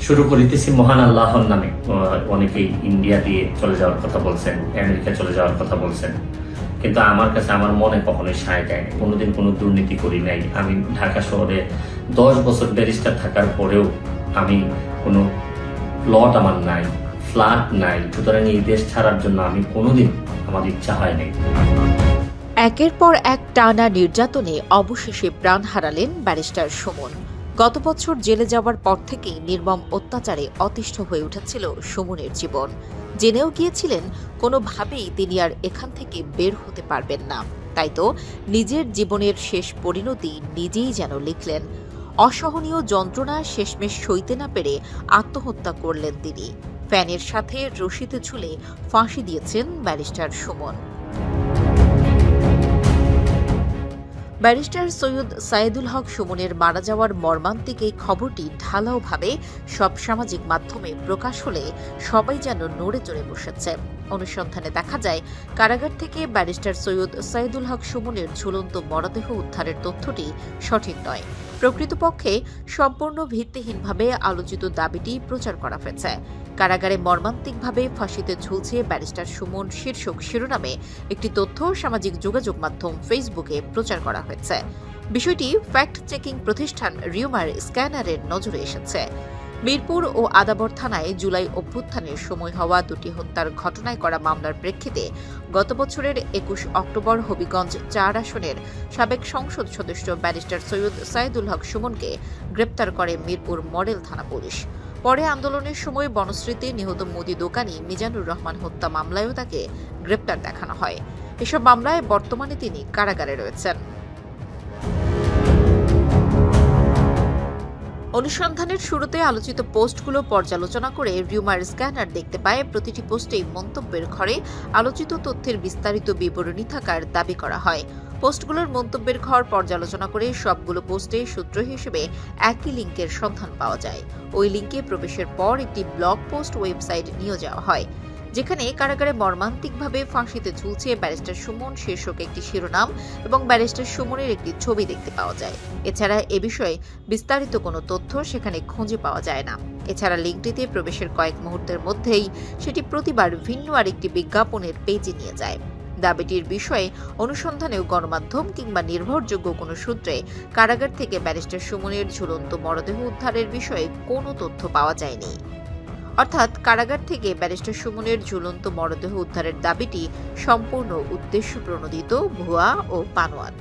শুরু করিতেছি মহান আল্লাহর নামে। অনেকেই ইন্ডিয়া দিয়ে চলে যাওয়ার কথা বলছেন, আমেরিকা চলে যাওয়ার কথা বলছেন, কিন্তু আমার কাছে আমার মনে কখনোই সায় দেয়নি। কোনোদিন কোনো দুর্নীতি করি নাই। আমি ঢাকা শহরে 10 বছর ব্যারিস্টার থাকার পরেও আমি কোনো প্লট আমার নাই, ফ্ল্যাট নাই। সুতরাং এই দেশ ছাড়ার জন্য আমি কোনোদিন আমার ইচ্ছা হয় নাই। একের পর এক টানা নির্যাতনে অবশেষে প্রাণ হারালেন ব্যারিস্টার সুমন। গত বছর জেলে যাওয়ার পর থেকেই নির্মম অত্যাচারে অতিষ্ঠ হয়ে উঠেছিল সুমনের জীবন। জেনেও গিয়েছিলেন কোনোভাবেই তিনি আর এখান থেকে বের হতে পারবেন না। তাই তো নিজের জীবনের শেষ পরিণতি নিজেই যেন লিখলেন। অসহনীয় যন্ত্রণা শেষমেশ সইতে না পেরে আত্মহত্যা করলেন তিনি। ফ্যানের সাথে রশিতে ঝুলে ফাঁসি দিয়েছেন ব্যারিস্টার সুমন। ব্যারিস্টার সৈয়দ সাইদুল হক সুমনের মারা যাওয়ার মর্মান্তিক এই খবরটি ঢালাওভাবে সব সামাজিক মাধ্যমে প্রকাশ হলে সবাই যেন নড়ে চড়ে বসেছে। অনুসন্ধানে দেখা যায়, কারাগার থেকে ব্যারিস্টার সৈয়দ সাইদুল হক সুমনের ঝুলন্ত মরদেহ উদ্ধারের তথ্যটি সঠিক নয়। প্রকৃতপক্ষে সম্পূর্ণ ভিত্তিহীনভাবে আলোচিত দাবিটি প্রচার করা হয়েছে। কারাগারে মর্মান্তিকভাবে ফাঁসিতে ঝুলছে ব্যারিস্টার সুমন শীর্ষক শিরোনামে একটি তথ্য সামাজিক যোগাযোগ মাধ্যম ফেসবুকে প্রচার করা হয়েছে। বিষয়টি ফ্যাক্ট চেকিং প্রতিষ্ঠান রিউমার স্ক্যানারের নজরে এসেছে। মিরপুর ও আদাবর থানায় জুলাই অভ্যুত্থানের সময় হওয়া দুটি হত্যার ঘটনায় করা মামলার প্রেক্ষিতে গত বছরের 21 অক্টোবর হবিগঞ্জ 4 আসনের সাবেক সংসদ সদস্য ব্যারিস্টার সৈয়দ সাইদুল হক সুমনকে গ্রেপ্তার করে মিরপুর মডেল থানা পুলিশ। পরে আন্দোলনের সময় বনশ্রীতে নিহত মুদি দোকানি মিজানুর রহমান হত্যা মামলায়ও তাকে গ্রেপ্তার দেখানো হয়। এসব মামলায় বর্তমানে তিনি কারাগারে রয়েছেন। অনুসন্ধানের শুরুতে আলোচিত পোস্টগুলো পর্যালোচনা করে রিউমার স্ক্যানার দেখতে পায় প্রতিটি পোস্টেই মন্তব্যের ঘরে আলোচিত তথ্যের বিস্তারিত বিবরণী থাকার দাবি করা হয়। পোস্টগুলোর মন্তব্যের ঘর পর্যালোচনা করে সবগুলো পোস্টে সূত্র হিসেবে একই লিঙ্কের সন্ধান পাওয়া যায়। ওই লিঙ্কে প্রবেশের পর একটি ব্লগ পোস্ট ওয়েবসাইট নিয়ে যাওয়া হয়, যেখানে কারাগারে মর্মান্তিকভাবে ফাঁসিতে ঝুলছে ব্যারিস্টার সুমন শীর্ষক একটি শিরোনাম এবং ব্যারিস্টার সুমনের একটি ছবি দেখতে পাওয়া যায়। এছাড়া এ বিষয়ে বিস্তারিত কোনো তথ্য সেখানে খুঁজে পাওয়া যায় না। এছাড়া লিঙ্কটিতে প্রবেশের কয়েক মুহূর্তের মধ্যেই সেটি প্রতিবার ভিন্ন আরেকটি বিজ্ঞাপনের পেজে নিয়ে যায়। দাবিটির বিষয়ে অনুসন্ধানেও গণমাধ্যম কিংবা নির্ভরযোগ্য কোনো সূত্রে কারাগার থেকে ব্যারিস্টার সুমনের ঝুলন্ত মরদেহ উদ্ধারের বিষয়ে কোনো তথ্য পাওয়া যায়নি। অর্থাৎ কারাগার থেকে ব্যারিস্টার সুমনের ঝুলন্ত মরদেহ উদ্ধারের দাবিটি সম্পূর্ণ উদ্দেশ্যপ্রণোদিত, ভুয়া ও বানোয়াট।